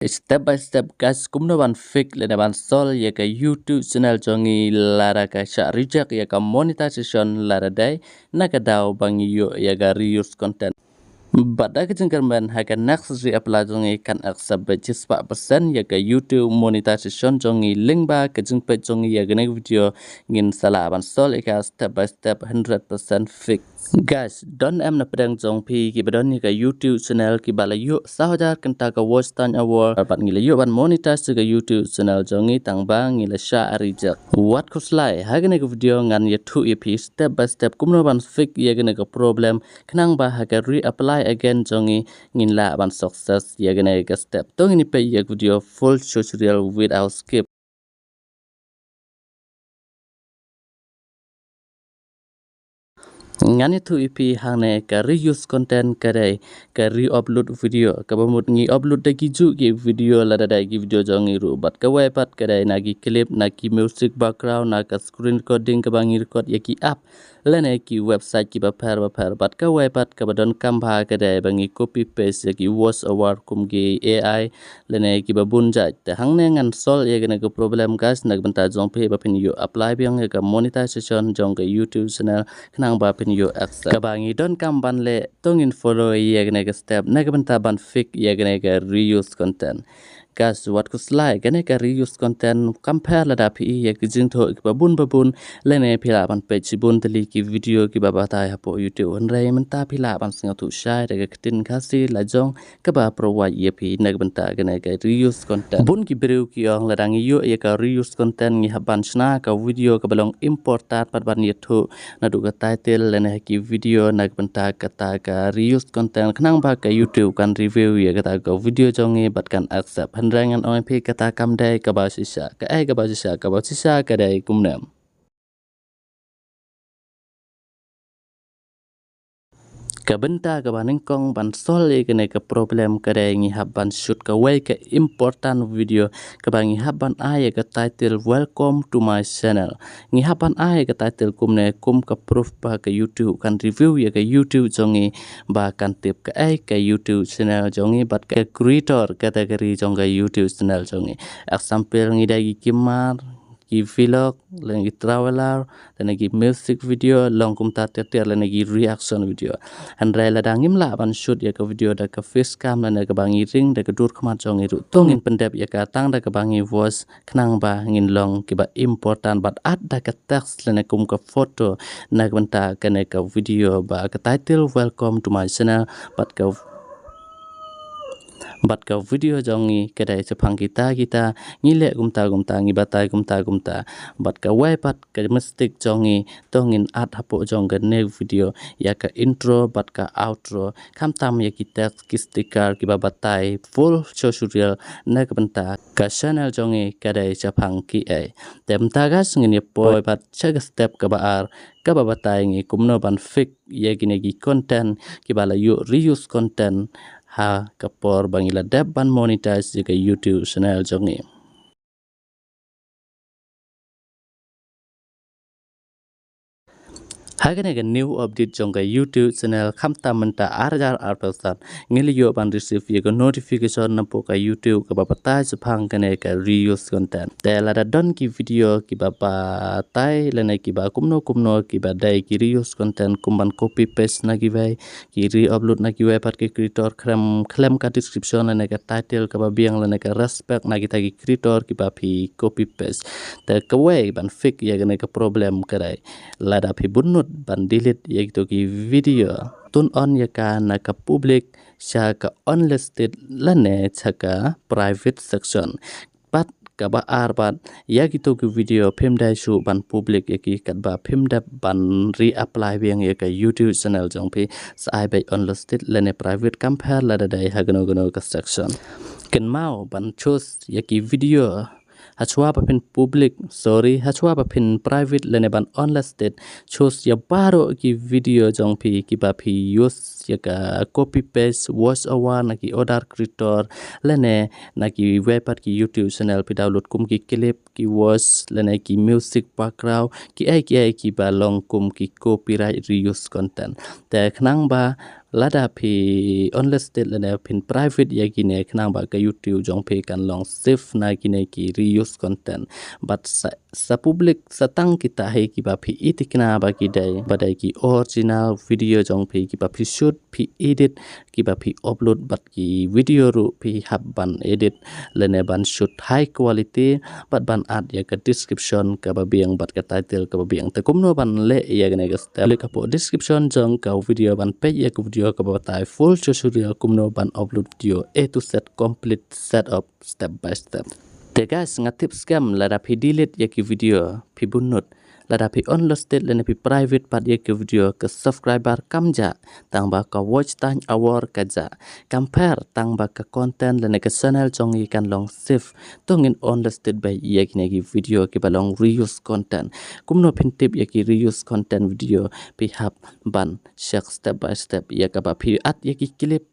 Step by step guys kumno ban fix le ban sol ya ka YouTube channel jongi lara ka sha reject ya ka monetization lara dai na ka daw bang yo ya ga reuse content. Pada kejengkerman haka next apply jongi kan accept bajis 4% ya ka YouTube monetization jongi link ba kejeng page jongi ya gane video ngin salah ban sol ya step by step 100% fix. Guys, don em na pedang jong pi ki badon ni ka YouTube channel ki bala yu sahaja kenta ka watch time award pat ngila yu ban monetize ka YouTube channel jongi tang ba ngila sha reject. What could lie hagane ka video ngan ya 2 EP step by step kumno ban fix ya gane ka problem kenang ba haga reapply again jongi ngin la ban success ya gane ka step tong ini pe ya video full tutorial without skip. Ngani tu EP hangne ka reuse content kadai ka re-upload video ka bamut ngi upload dagi ju ki video la dai ki video jongi ru bat ka wai pat kadai nagi clip nagi music background na ka screen recording ka bangi record ya ki app lene ki website ki ba par bat ka wai pat ka badon kambha kadai bangi copy paste ya ki voice over kum ki AI lene ki ba bunja te hangne ngan sol ya gane ka problem guys nag banta jong pe ba pin you apply biang ya ka monetization jong ka YouTube channel nang ba pin yo accept kabangi don kamban le tongin follow yegne ga step nagabanta ban fix yegne ga reuse content gas what could slide gane ka reuse content compare la da pi ye gijing tho ba bun lene phila ban page bun tali ki video ki ba ta ha po YouTube on rai man ta phila ban singa tu shai da tin khasi la jong ka ba provide ye pi nagabanta gane ka reuse content bun ki breu ki ong la dang yo ye ka reuse content ngi haban sna ka video ka balong important pat ban ye thu na du ka title lene ki video nak benta kata ka reuse content khnang ba ka YouTube kan review ye kata ka video jongi bat kan accept handrangan oi phi kata kam dai ka ba sisa ka ai ka ba sisa ka dai kumnam ka benta ka baning kong ban sol kene ka problem kare ngi haban shoot ka way ka important video ka bangi haban ay ka title welcome to my channel ngi haban ay ka title kumne kum ka proof ba ka YouTube kan review ya ka YouTube jongi ba kan tip ka ay ka YouTube channel jongi bat ka creator category jong ka YouTube channel jongi example ngi dagi kimar ki vlog lagi traveler dan lagi music video long kum ta ter lagi reaction video handrai la dangim la ban shoot ya ka video da ka face cam la ka bangi ring da ka dur khma jong iru tongin pendep ya ka tang da ka bangi voice khnang ba ngin long ki ba important but at da ka text la kum ka photo na banta ka ne ka video ba ka title welcome to my channel bat ka video jongi kedai sepang kita ngile gumta ngi batai gumta bat ka wai pat ka mistik jongi tongin at hapo jong ga ne video ya ka intro bat ka outro kam tam ya kita ki sticker ki batai full tutorial na ka benta ka channel jongi kedai sepang ki ai tem tagas ngini poi pat chag step ka baar ka batai ngi kumno ban fix ye gi content ki bala yu reuse content ha kapor bangila dep ban monetize jika YouTube channel jongi Hagane ga new update jonga YouTube channel khamta manta arjar arpasat ngili yo ban receive ye ga notification na po ka YouTube ka bapata chphang kane ka reuse content tela da don ki video ki bapa tai lene ki ba kumno ki ba dai ki reuse content kumban copy paste na ki vai ki re-upload na ki vai pat ki creator claim ka description lene ka title ka ba biang lene ka respect na kita ki creator ki ba phi copy paste ta ka way ban fix ye ga ne ka problem karai lada phi bunut ban delete yaitu ki video turn on ya ka na ka public sha ka unlisted lane chaka private section pat ka ba arbat ya gitu ki video phim dai su ban public ya ki kat ba phim da ban reapply biang ya ka YouTube channel jong phi sai bai unlisted lane private compare la dai hagano ka section ken mau ban choose ya ki video hachwa pa pin public hachwa pa pin private lene ban unlisted choose ya baro ki video jong pi ki ba phi use ya ka copy paste voice over na ki order creator lene na ki website ki YouTube channel pi download kum ki clip ki voice lene ki music background ki ai ki ba long kum ki copyright reuse content te khnang ba lada pi unlisted lada pin private ya gine knang ba ka YouTube jong pe kan long save na gine ki reuse content but sa public sa tang kita he ki ba pi itikna ba ki dai badai ki original video jong pe ki ba pi shoot pi edit ki ba pi upload but ki video ru pi hab ban edit lene ban shoot high quality but ban add ya ka description ka ba biang but ka title ka ba biang ta kumno ban le ya gane ka style ka po description jong ka video ban page ya ka video ka ba tai full tutorial kumno ban upload video A to Z complete setup step by step. Te guys nga tips scam la pi delete ya ki video pi bunut la pi unlisted la pi private pat ya ki video ke subscriber kamja tang ba ka watch time hour kaja compare tang ba ka content la ke channel jong i kan long save tongin unlisted by ya ki video ki balong reuse content kumno pin tip ya ki reuse content video pi hab ban check step by step ya ka ba pi at ya ki clip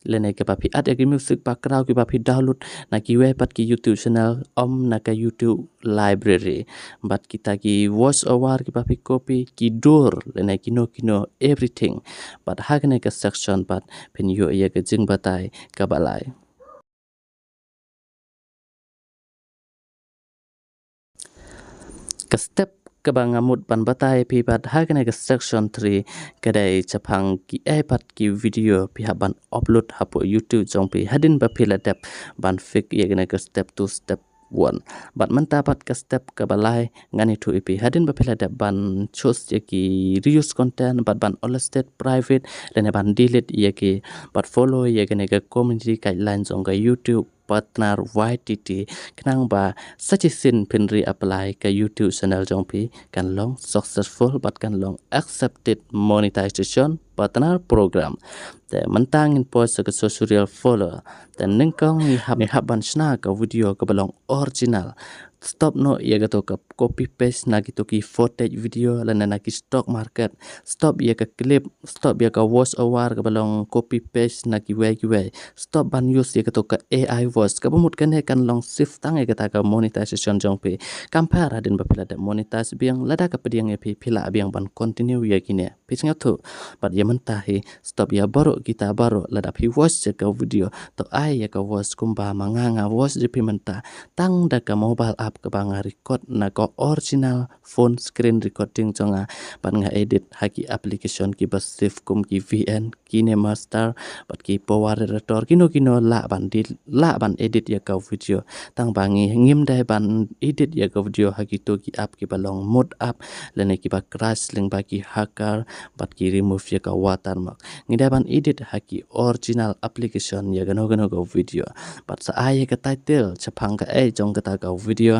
lene ke papi ad agi music background ke papi download na ki wepat ki YouTube channel na ka YouTube library but kita ki voice over ki papi copy ki dur lene kino everything but hagne ka section but pin yo ya ke jing batai ka balai ka step kebangamut ban batai pi bat hagne ke section 3 kedai chapang ki epat ki video pi haban upload hapo YouTube jong pi hadin ba piladap ban fik yegne ke step 2 step 1 bat mentapat ke step ke balai ngani tu ipi hadin ba piladap ban choose ye ki reuse content bat ban unlisted private dan ban delete ye ki bat follow yegne ke community guidelines jong ke YouTube partner YTT kenang ba suggestion pinri apply ke YouTube channel jong pi kan long successful but kan long accepted monetization partner program te mentangin post ke social follow dan nengkong ni haban sna ke video ke belong original stop no ya gato ke copy paste na gitu ki footage video lana na ki stock market stop ya ke clip stop ya ke voice over ke belong copy paste na ki way stop ban use ya gato ke AI voice ke bumut kan long shift tang ya kata ke monetization jong pe compare adin bapila da monetize biang lada ke pediang ya pila biang ban continue ya kini pisnga tu but ya mentahi stop ya baru kita baru lada pi voice ya ke video to ai ya ke voice kumba manganga voice di pimenta tang da ke mobile app ke bang record na ko original phone screen recording jonga ban nga edit haki application ki bas save kum ki VN kine master bat ki power editor kino la ban edit ya ka video tang bangi ngim dai ban edit ya ka video haki to ki app ki balong mode app lene ki ba crash link ba ki hacker bat ki remove ya ka watermark ngida ban edit haki original application ya gano ka video bat sa ay ka title chapang ka jong ka ta video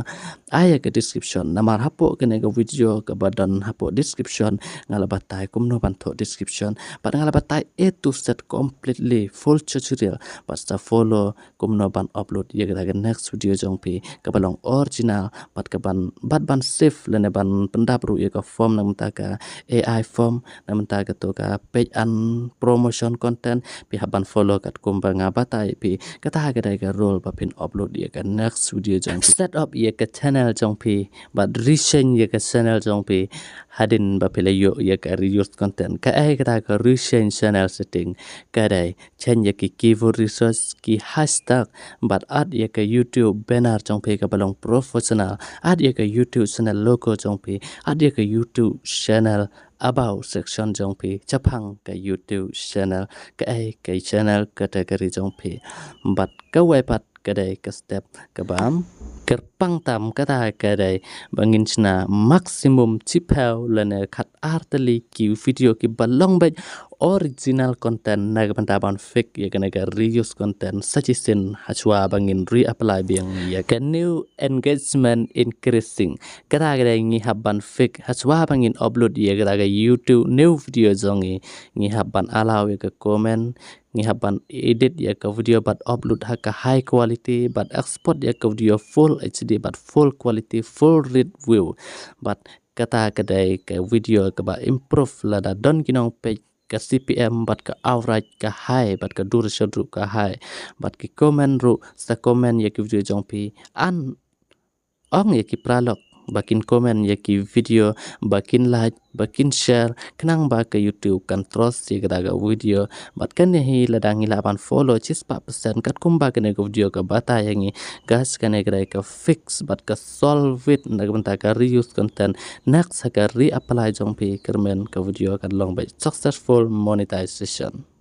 aya ke description namar hapo kene ke video ke badan hapo description ngalabatai kumno bantu description pada ngalabatai A to Z completely full tutorial basta follow kumno ban upload ye ke next video jong pi ke balong original pat ke ban save lene ban pendapru ye ke form nam ta ka AI form nam ta ka to ka page and promotion content pi haban follow kat kumba ngabatai pi kata ka dai ka role pa pin upload ye ke next video jong set up ye ke channel jong pi but recent ye ke channel jong pi hadin ba pila yo ye ke reuse content ka ai kata ka recent channel setting ka dai chen ye ki keyword research ki hashtag but add ye ke YouTube banner jong pi ka balong professional add ye ke YouTube channel logo jong pi add ye ke YouTube channel about section jong pi chapang ke YouTube channel ka ai ke channel category jong pi but ka wepat kadai ke step ke bam kerpang tam kata kadai bangin chna maximum chipau lene khat arteli ki video ki balong ba original content na bantaban fake ya kana ka reuse content suggestion hachwa bangin reapply biang ya ka new engagement increasing kata kadai ngi haban fake hachwa bangin upload ya kata YouTube new video zongi ngi haban allow ya ka comment ngi haban edit ya ka video but upload ha ka high quality but export ya ka video full HD but full quality full read view but kata kadai ka video ka ba improve lada don kinong page ka CPM but ka average ka high but ka duration ru ka high but ki comment ru sa comment ya ki video jong pi an ong ya ki pralok bakin komen yaki video, bakin like, bakin share, kenang ba ke YouTube kan terus jika video, bat kan hi ladang ilapan follow cis 4% kat kumba kene ke video ke bata yangi gas kene ke fix bat ke solve it nak benta ke reuse content next ke reapply jong pi kermen ke video kan long by successful monetization.